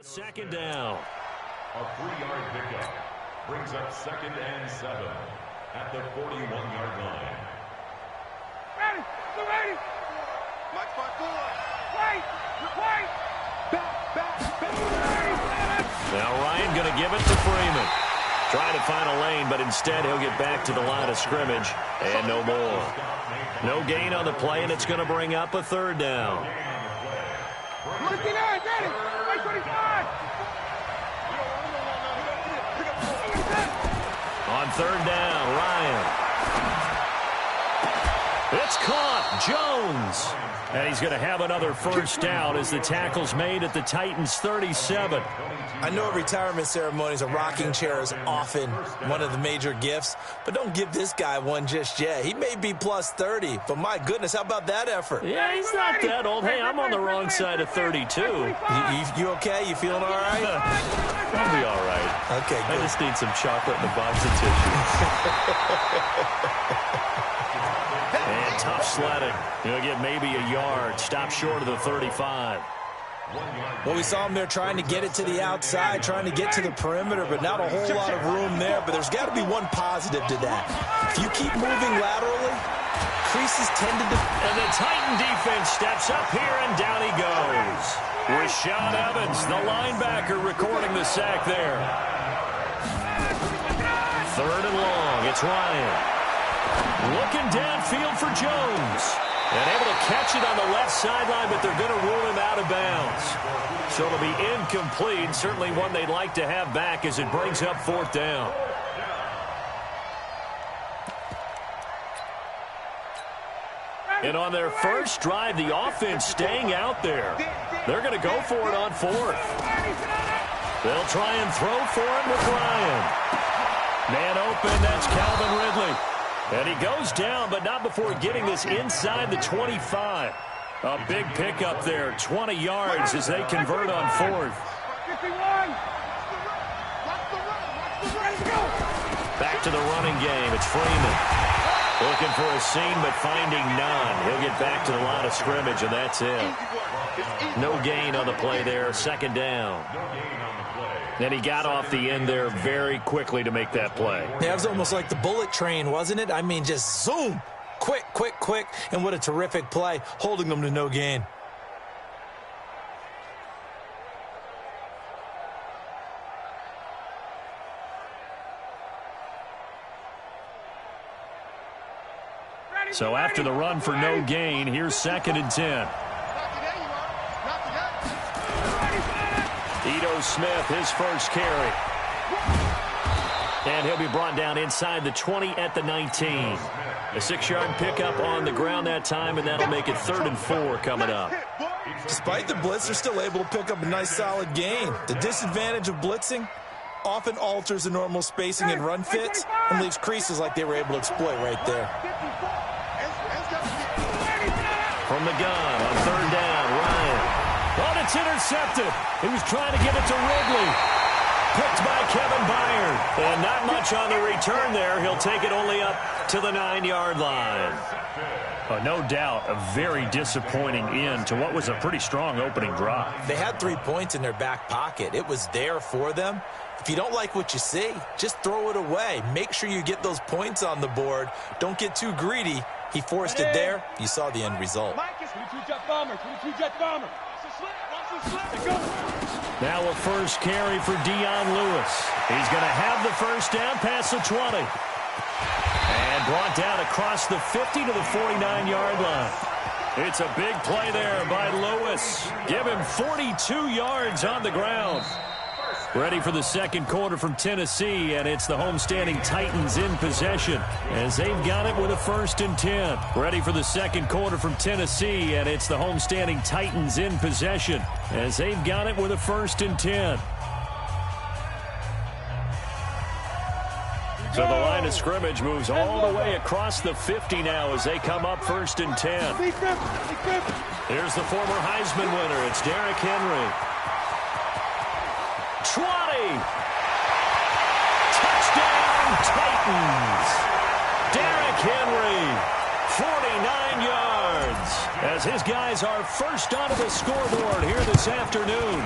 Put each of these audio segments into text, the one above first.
Second down. A 3-yard pickup brings up 2nd and 7 at the 41-yard line. Ready, ready. Mike forward. Wait. Back. Now Ryan going to give it to Freeman. Trying to find a lane, but instead he'll get back to the line of scrimmage and no more. No gain on the play, and it's going to bring up a 3rd down. Looking at it, ready. 25. On 3rd down, Ryan. It's caught. Jones. And he's going to have another 1st down as the tackle's made at the Titans' 37. I know at retirement ceremonies a rocking chair is often one of the major gifts, but don't give this guy one just yet. He may be plus 30, but my goodness, how about that effort? Yeah, he's not that old. Hey, I'm on the wrong side of 32. You okay? You feeling all right? I'll be all right. Okay, good. I just need some chocolate and a box of tissues. And tough sledding. He'll get maybe a yard. Stop short of the 35. Well, we saw him there trying to get it to the outside, trying to get to the perimeter, but not a whole lot of room there. But there's got to be one positive to that. If you keep moving laterally, creases tended to... And the Titan defense steps up here, and down he goes. Rashaan Evans, the linebacker, recording the sack there. 3rd and long. It's Ryan. Looking downfield for Jones. And able to catch it on the left sideline, but they're going to rule him out of bounds. So it'll be incomplete. Certainly one they'd like to have back as it brings up 4th down. And on their first drive, the offense staying out there. They're going to go for it on 4th. They'll try and throw for him with Ryan. Man open, that's Calvin Ridley. And he goes down, but not before getting this inside the 25. A big pickup there, 20 yards as they convert on 4th. Back to the running game. It's Freeman. Looking for a seam, but finding none. He'll get back to the line of scrimmage, and that's it. No gain on the play there, 2nd down. And he got off the end there very quickly to make that play. Yeah, it was almost like the bullet train, wasn't it? I mean, just zoom. Quick. And what a terrific play, holding them to no gain. So after the run for no gain, here's 2nd and 10. Ito Smith, his first carry. And he'll be brought down inside the 20 at the 19. A 6-yard pickup on the ground that time, and that'll make it 3rd and 4 coming up. Despite the blitz, they're still able to pick up a nice solid gain. The disadvantage of blitzing often alters the normal spacing and run fits and leaves creases like they were able to exploit right there. From the gun on 3rd down, Ryan. Oh, it's intercepted. He was trying to get it to Ridley. Picked by Kevin Byard. And not much on the return there. He'll take it only up to the 9-yard line. No doubt a very disappointing end to what was a pretty strong opening drive. They had 3 points in their back pocket. It was there for them. If you don't like what you see, just throw it away. Make sure you get those points on the board. Don't get too greedy. He forced it there. You saw the end result. Now a first carry for Dion Lewis. He's going to have the 1st down past the 20. And brought down across the 50 to the 49-yard line. It's a big play there by Lewis. Give him 42 yards on the ground. Ready for the 2nd quarter from Tennessee, and it's the homestanding Titans in possession as they've got it with a 1st and 10. Ready for the 2nd quarter from Tennessee, and it's the homestanding Titans in possession as they've got it with a 1st and 10. So the line of scrimmage moves all the way across the 50 now as they come up 1st and 10. Here's the former Heisman winner. It's Derrick Henry. 20. Touchdown, Titans. Derrick Henry, 49 yards, as his guys are first onto the scoreboard here this afternoon.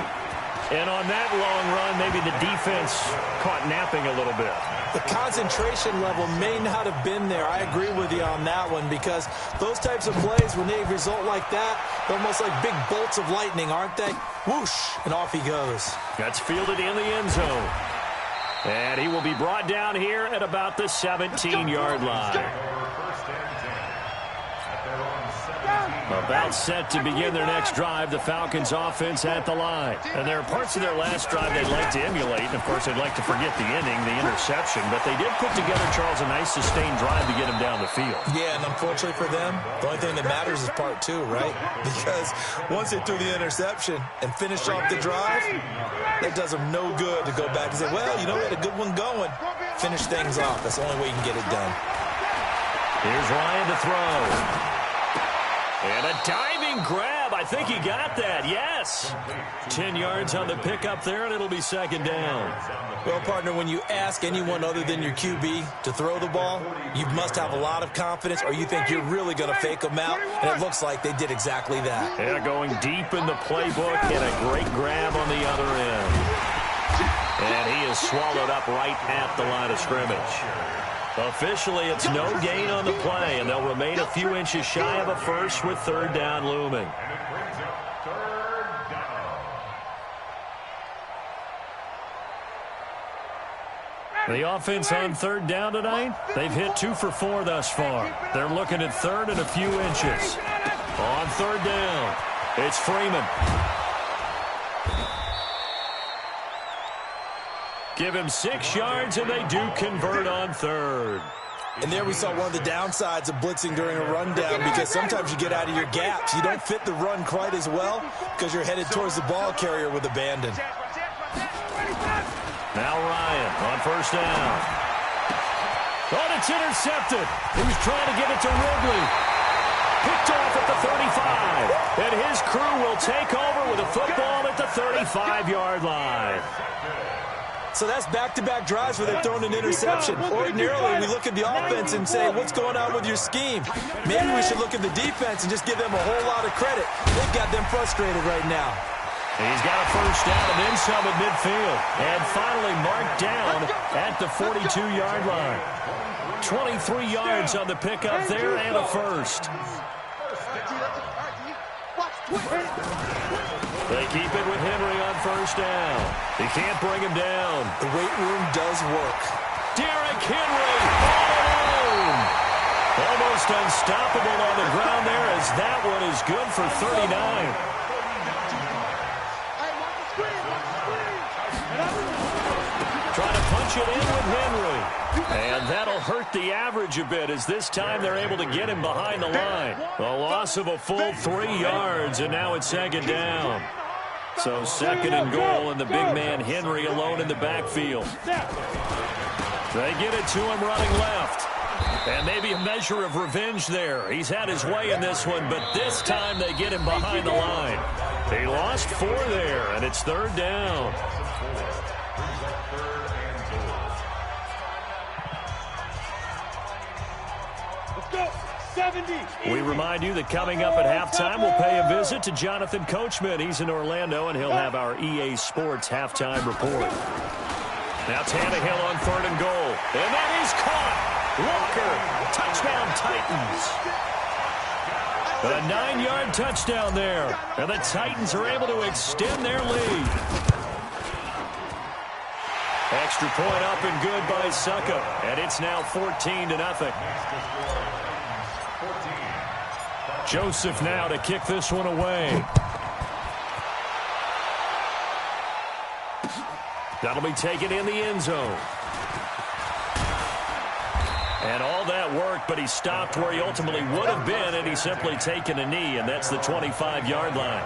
And on that long run, maybe the defense caught napping a little bit. The concentration level may not have been there. I agree with you on that one, because those types of plays, when they result like that, they're almost like big bolts of lightning, aren't they? Whoosh, and off he goes. That's fielded in the end zone. And he will be brought down here at about the 17-yard line. About set to begin their next drive, the Falcons offense at the line. And there are parts of their last drive they'd like to emulate. And, of course, they'd like to forget the inning, the interception. But they did put together, Charles, a nice sustained drive to get him down the field. Yeah, and unfortunately for them, the only thing that matters is part two, right? Because once they threw the interception and finished off the drive, that does them no good to go back and say, well, you know, we had a good one going. Finish things off. That's the only way you can get it done. Here's Ryan to throw. And a diving grab. I think he got that. Yes. 10 yards on the pickup there, and it'll be second down. Well, partner, when you ask anyone other than your QB to throw the ball, you must have a lot of confidence, or you think you're really going to fake them out, and it looks like they did exactly that. Yeah, going deep in the playbook, and a great grab on the other end. And he is swallowed up right at the line of scrimmage. Officially, it's no gain on the play, and they'll remain a few inches shy of a first with third down looming. The offense on third down tonight, they've hit 2 for 4 thus far. They're looking at third and a few inches. On third down, it's Freeman. Give him 6 yards, and they do convert on third. And there we saw one of the downsides of blitzing during a rundown, because sometimes you get out of your gaps. You don't fit the run quite as well because you're headed towards the ball carrier with abandon. Now Ryan on first down. Oh, and it's intercepted. He was trying to get it to Ridley. Picked off at the 35. And his crew will take over with a football at the 35-yard line. So that's back-to-back drives where they've thrown an interception. Ordinarily, we look at the offense and say, what's going on with your scheme? Maybe we should look at the defense and just give them a whole lot of credit. They've got them frustrated right now. He's got a first down and then some at midfield. And finally marked down at the 42-yard line. 23 yards on the pickup there and a first. They keep it with Henry on first down. He can't bring him down. The weight room does work. Derrick Henry all alone. Almost unstoppable on the ground there, as that one is good for 39. Trying to punch it in with Henry. And that'll hurt the average a bit, as this time they're able to get him behind the line. A loss of a full 3 yards, and now it's second down. So second and goal, and the big man Henry alone in the backfield. They get it to him running left. And maybe a measure of revenge there. He's had his way in this one, but this time they get him behind the line. He lost 4 there, and it's third down. We remind you that coming up at halftime, we'll pay a visit to Jonathan Coachman. He's in Orlando, and he'll have our EA Sports halftime report. Now Tannehill on third and goal. And that is caught. Walker, touchdown Titans. A 9-yard touchdown there. And the Titans are able to extend their lead. Extra point up and good by Suckup. And it's now 14-0. Joseph now to kick this one away. That'll be taken in the end zone. And all that worked, but he stopped where he ultimately would have been, and he's simply taken a knee, and that's the 25-yard line.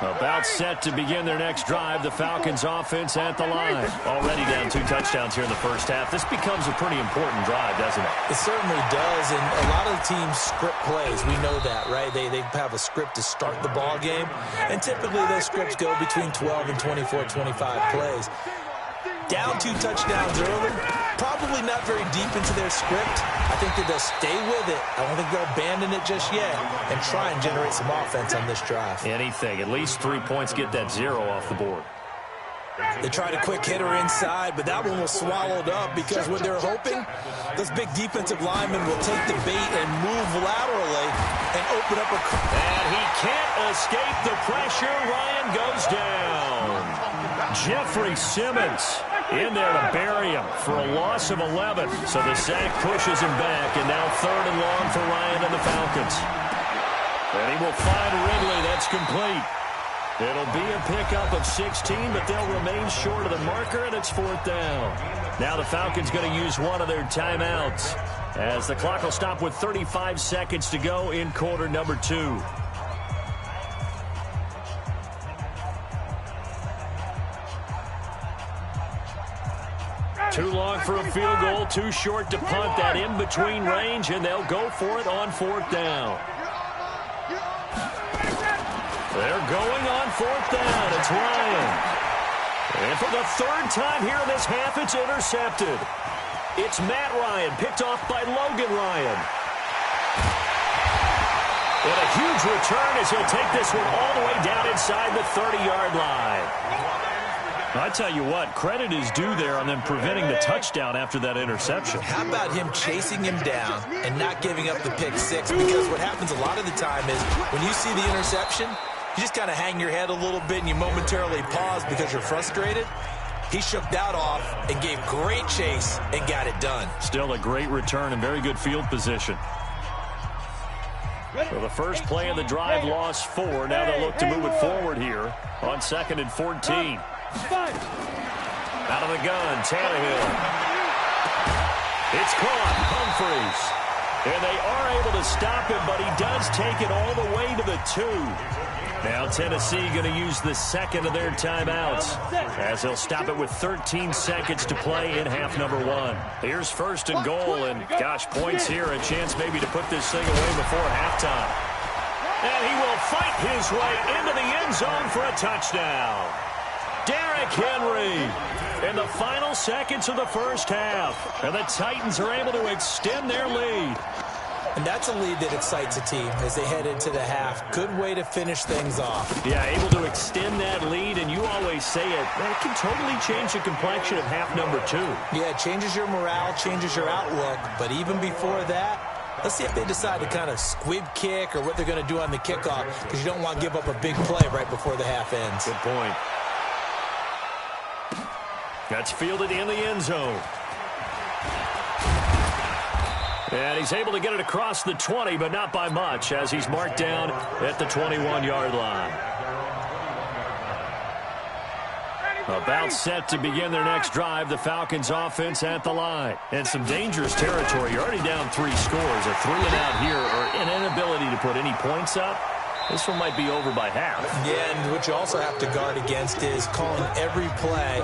About set to begin their next drive, the Falcons offense at the line. Already down 2 touchdowns here in the first half. This becomes a pretty important drive, doesn't it? It certainly does, and a lot of teams script plays. We know that, right? They have a script to start the ball game, and typically those scripts go between 12 and 24, 25 plays. down 2 touchdowns early. Probably not very deep into their script. I think that they'll stay with it. I don't think they'll abandon it just yet and try and generate some offense on this drive. Anything. At least 3 points, get that 0 off the board. They tried a quick hitter inside, but that one was swallowed up because what they're hoping, those big defensive linemen will take the bait and move laterally and open up a... And he can't escape the pressure. Ryan goes down. Jeffrey Simmons in there to bury him for a loss of 11. So the sack pushes him back, and now 3rd and long for Ryan and the Falcons. And he will find Ridley. That's complete. It'll be a pickup of 16, but they'll remain short of the marker, and it's 4th down. Now the Falcons going to use one of their timeouts as the clock will stop with 35 seconds to go in quarter number 2. Too long for a field goal, too short to punt. That in-between range, and they'll go for it on 4th down. They're going on 4th down. It's Ryan. And for the 3rd time here in this half, it's intercepted. It's Matt Ryan, picked off by Logan Ryan. And a huge return as he'll take this one all the way down inside the 30-yard line. I tell you what, credit is due there on them preventing the touchdown after that interception. How about him chasing him down and not giving up the pick 6? Because what happens a lot of the time is when you see the interception, you just kind of hang your head a little bit and you momentarily pause because you're frustrated. He shook that off and gave great chase and got it done. Still a great return and very good field position. So the first play of the drive lost 4. Now they'll look to move it forward here on 2nd and 14. Out of the gun, Tannehill. It's caught, Humphreys. And they are able to stop him, but he does take it all the way to the 2. Now Tennessee going to use the 2nd of their timeouts as they'll stop it with 13 seconds to play in half number 1. Here's 1st and goal, and gosh, points here, a chance maybe to put this thing away before halftime. And he will fight his way into the end zone for a touchdown. Derrick Henry in the final seconds of the first half. And the Titans are able to extend their lead. And that's a lead that excites a team as they head into the half. Good way to finish things off. Yeah, able to extend that lead, and you always say it can totally change the complexion of half number 2. Yeah, it changes your morale, changes your outlook. But even before that, let's see if they decide to kind of squib kick or what they're going to do on the kickoff, because you don't want to give up a big play right before the half ends. Good point. That's fielded in the end zone. And he's able to get it across the 20, but not by much, as he's marked down at the 21-yard line. About set to begin their next drive, the Falcons offense at the line. And some dangerous territory. You're already down 3 scores. A 3-and-out here, or an inability to put any points up. This one might be over by half. Yeah, and what you also have to guard against is calling every play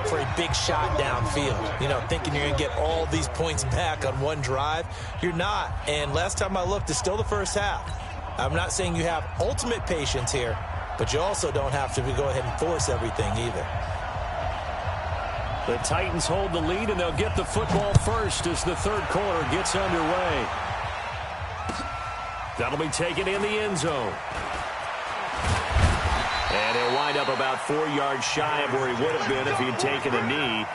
for a big shot downfield. You know, thinking you're going to get all these points back on one drive. You're not. And last time I looked, it's still the first half. I'm not saying you have ultimate patience here, but you also don't have to go ahead and force everything either. The Titans hold the lead, and they'll get the football first as the 3rd quarter gets underway. That'll be taken in the end zone. And he'll wind up about 4 yards shy of where he would have been if he had taken a knee.